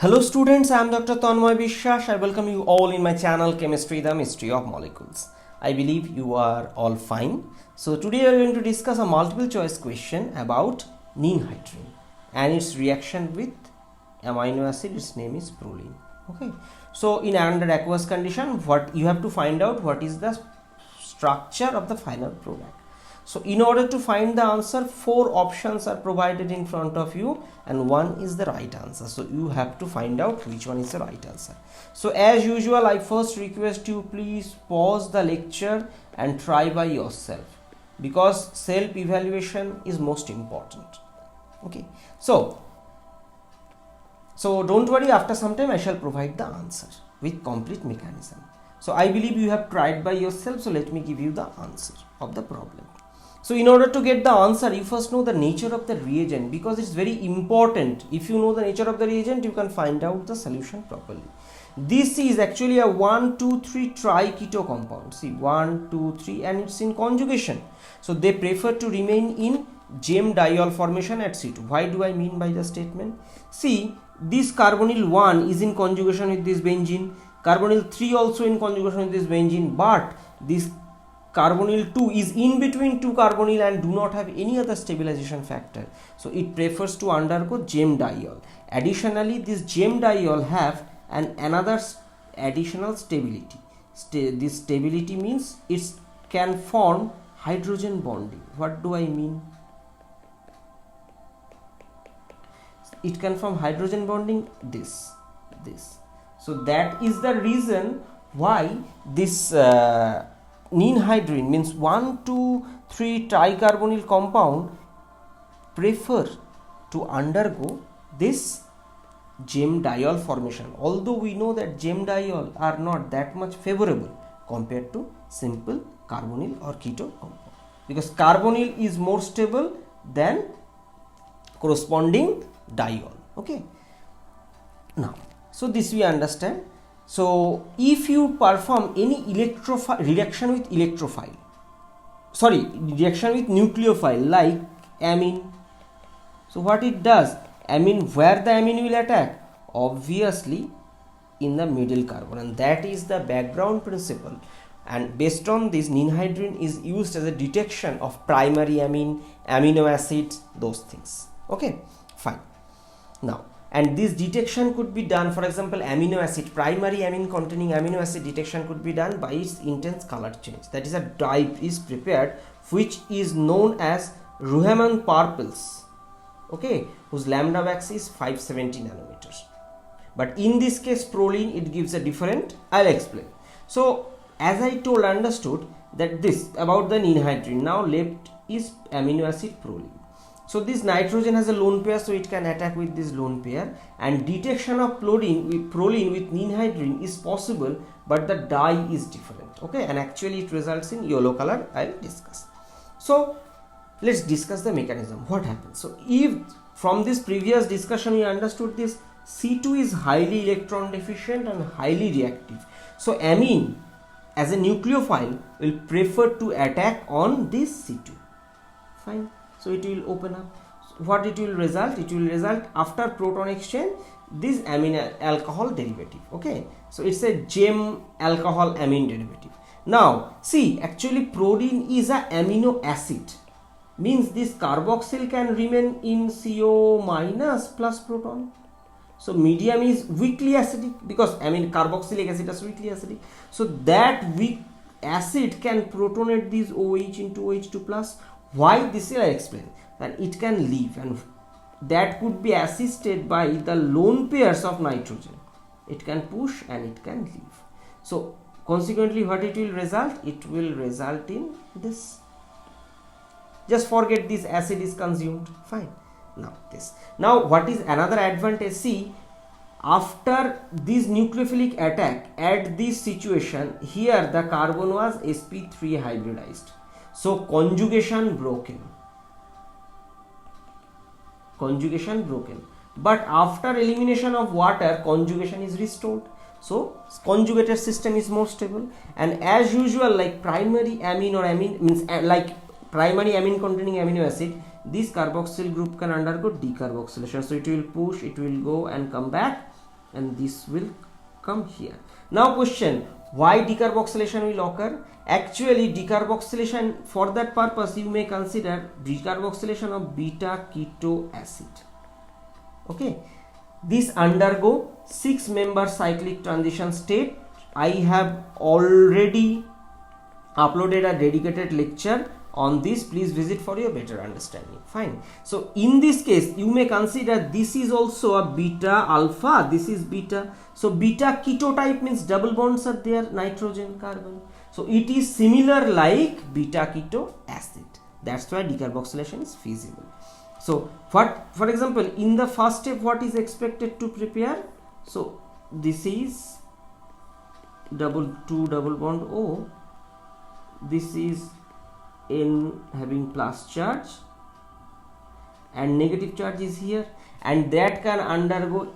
Hello students, I am Dr. Tanmoy Biswas. I welcome you all in my channel Chemistry, the Mystery of Molecules. I believe you are all fine. So today we are going to discuss a multiple choice question about ninhydrin and its reaction with amino acid. Its name is proline. Okay. So in under aqueous condition, what you have to find out what is the structure of the final product. So in order to find the answer, 4 options are provided in front of you and one is the right answer. So you have to find out which one is the right answer. So as usual, I first request you please pause the lecture and try by yourself because self evaluation is most important. Okay. So don't worry, after some time I shall provide the answer with complete mechanism. So I believe you have tried by yourself. So let me give you the answer of the problem. So in order to get the answer, you first know the nature of the reagent because it's very important. If you know the nature of the reagent, you can find out the solution properly. This is actually a 1,2,3 tri-keto compound. See, 1, 2, 3 and it's in conjugation. So they prefer to remain in gem diol formation at C2. Why do I mean by the statement? See, this carbonyl 1 is in conjugation with this benzene. Carbonyl 3 also in conjugation with this benzene, but this carbonyl 2 is in between two carbonyl and do not have any other stabilization factor. So it prefers to undergo gem diol. Additionally, this gem diol have another additional stability. This stability means it can form hydrogen bonding. What do I mean? It can form hydrogen bonding this. So that is the reason why this ninhydrin means 1, 2, 3 tricarbonyl compound prefer to undergo this gem diol formation, although we know that gem diol are not that much favorable compared to simple carbonyl or keto compound because carbonyl is more stable than corresponding diol. Okay, now so this we understand. So if you perform any reaction with nucleophile like amine, so what it does, amine, where the amine will attack? Obviously in the middle carbon, and that is the background principle, and based on this ninhydrin is used as a detection of primary amine, amino acids, those things. Okay, fine. Now, and this detection could be done, for example, amino acid, primary amine containing amino acid detection could be done by its intense color change. That is, a dye is prepared which is known as Ruhemann purples, okay, whose lambda max is 570 nanometers. But in this case, proline, it gives a different, I'll explain. So as I understood that this about the ninhydrin. Now left is amino acid proline. So this nitrogen has a lone pair, so it can attack with this lone pair, and detection of proline with ninhydrin is possible, but the dye is different. Okay, and actually it results in yellow color. I will discuss. So let's discuss the mechanism. What happens? So if from this previous discussion we understood this C2 is highly electron deficient and highly reactive. So amine as a nucleophile will prefer to attack on this C2. Fine. So it will open up. What it will result? It will result after proton exchange this amine alcohol derivative. Okay, so it's a gem alcohol amine derivative. Now see, actually proline is a amino acid, means this carboxyl can remain in CO minus plus proton. So medium is weakly acidic because carboxylic acid is weakly acidic. So that weak acid can protonate this OH into OH2 plus. Why? This will I explain. And it can leave, and that could be assisted by the lone pairs of nitrogen. It can push and it can leave. So consequently, what it will result? It will result in this. Just forget this acid is consumed. Fine. Now this. Now what is another advantage? See, after this nucleophilic attack at this situation, here the carbon was sp3 hybridized. So conjugation broken. But after elimination of water, conjugation is restored. So conjugated system is more stable. And as usual, like primary amine or amine means like primary amine containing amino acid, this carboxyl group can undergo decarboxylation. So it will push, it will go and come back and this will come here. Now question, why decarboxylation will occur? Actually decarboxylation, for that purpose you may consider decarboxylation of beta keto acid. Okay, this undergo 6-member cyclic transition state. I have already uploaded a dedicated lecture on this, please visit for your better understanding. Fine. So in this case you may consider this is also a beta alpha, this is beta, so beta keto type means double bonds are there, nitrogen carbon, so it is similar like beta keto acid. That's why decarboxylation is feasible. So what, for example, in the first step what is expected to prepare? So this is double bond O, this is N having plus charge and negative charge is here, and that can undergo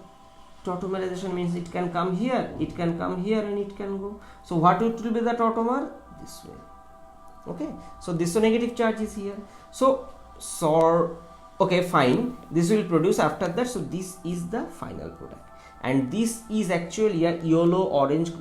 tautomerization, means it can come here, it can come here, and it can go. So what it will be the tautomer? This way. Okay, so this negative charge is here. So okay, fine, this will produce after that. So this is the final product, and this is actually a yellow orange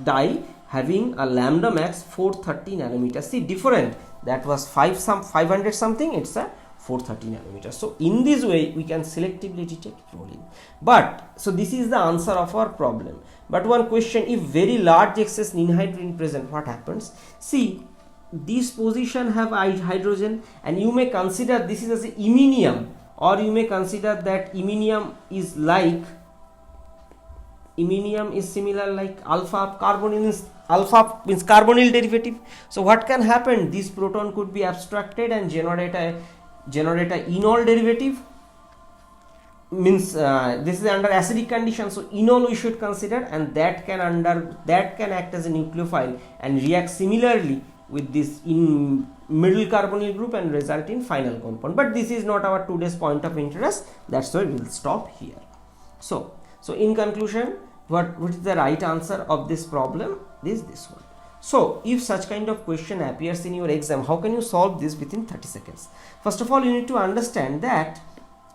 dye having a lambda max 430 nanometers. See, different, that was 500 something, it's a 430 nanometers. So in this way we can selectively detect proline. But so this is the answer of our problem. But one question, if very large excess ninhydrin present, what happens? See, this position have hydrogen, and you may consider this is as a iminium, or you may consider that iminium is similar like alpha. Alpha means carbonyl derivative. So what can happen? This proton could be abstracted and generate a enol derivative, means this is under acidic condition, so enol we should consider, and that can act as a nucleophile and react similarly with this in middle carbonyl group and result in final compound. But this is not our today's point of interest, that's why we will stop here. So in conclusion, what is the right answer of this problem is this one. So if such kind of question appears in your exam, how can you solve this within 30 seconds? First of all, you need to understand that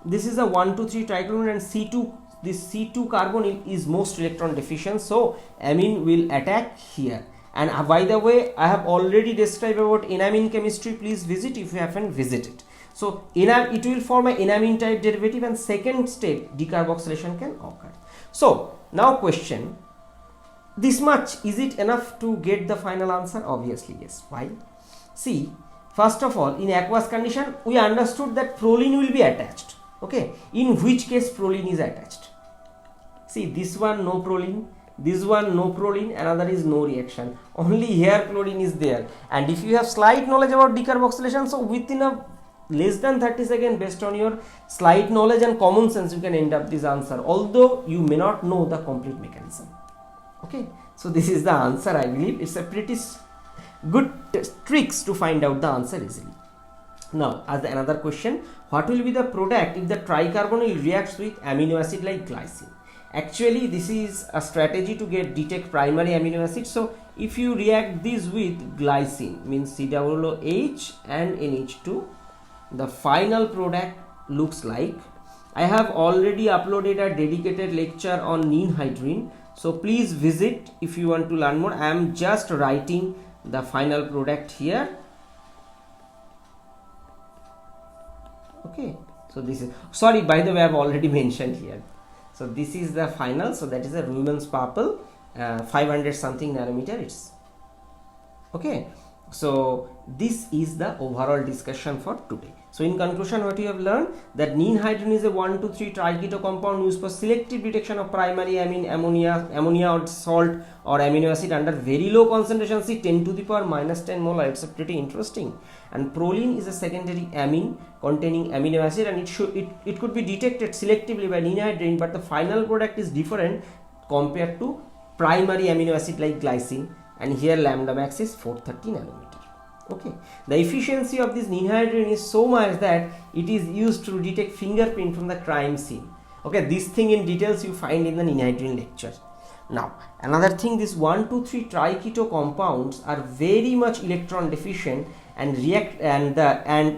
this is a 1,2,3 tricarbonyl, and C2, this C2 carbonyl is most electron deficient, so amine will attack here. And by the way, I have already described about enamine chemistry, please visit if you haven't visited. So it will form an enamine type derivative, and second step decarboxylation can occur. So now question, this much, is it enough to get the final answer? Obviously yes. Why? See, first of all, in aqueous condition we understood that proline will be attached. Okay, in which case proline is attached? See, this one no proline, this one no proline, another is no reaction, only here proline is there. And if you have slight knowledge about decarboxylation, so within a less than 30 seconds, based on your slight knowledge and common sense, you can end up this answer, although you may not know the complete mechanism. Okay, so this is the answer. I believe it's a pretty good tricks to find out the answer easily. Now as another question, what will be the product if the tricarbonyl reacts with amino acid like glycine? Actually this is a strategy to detect primary amino acid. So if you react this with glycine, means COOH and NH2, the final product looks like, I have already uploaded a dedicated lecture on ninhydrin, so please visit if you want to learn more. I am just writing the final product here. Okay, so this is, sorry, by the way, I have already mentioned here. So this is the final, so that is a Ruymann's purple, 500 something nanometer. It's okay. So this is the overall discussion for today. So in conclusion, what you have learned, that ninhydrin is a 1,2,3 triketo compound used for selective detection of primary amine, ammonia or salt or amino acid under very low concentration. See, 10 to the power minus 10 molar. It's a pretty interesting. And proline is a secondary amine containing amino acid, and it could be detected selectively by ninhydrin, but the final product is different compared to primary amino acid like glycine, and here lambda max is 430 nanometer. Okay, the efficiency of this ninhydrin is so much that it is used to detect fingerprint from the crime scene. Okay, this thing in details you find in the ninhydrin lecture. Now another thing, this 1,2,3 triketo compounds are very much electron deficient and react, and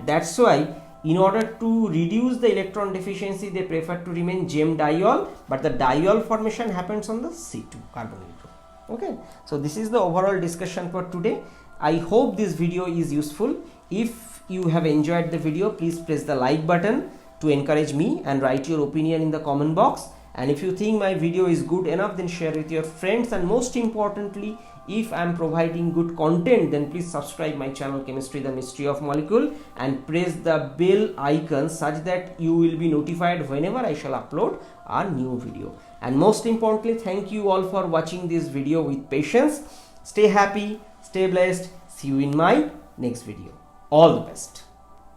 that's why In order to reduce the electron deficiency, they prefer to remain gem diol, but the diol formation happens on the C2 carbonyl group. Okay, so this is the overall discussion for today. I hope this video is useful. If you have enjoyed the video, please press the like button to encourage me and write your opinion in the comment box. And if you think my video is good enough, then share with your friends. And most importantly, if I am providing good content, then please subscribe my channel Chemistry the Mystery of Molecule and press the bell icon such that you will be notified whenever I shall upload a new video. And most importantly, thank you all for watching this video with patience. Stay happy, stay blessed. See you in my next video. All the best.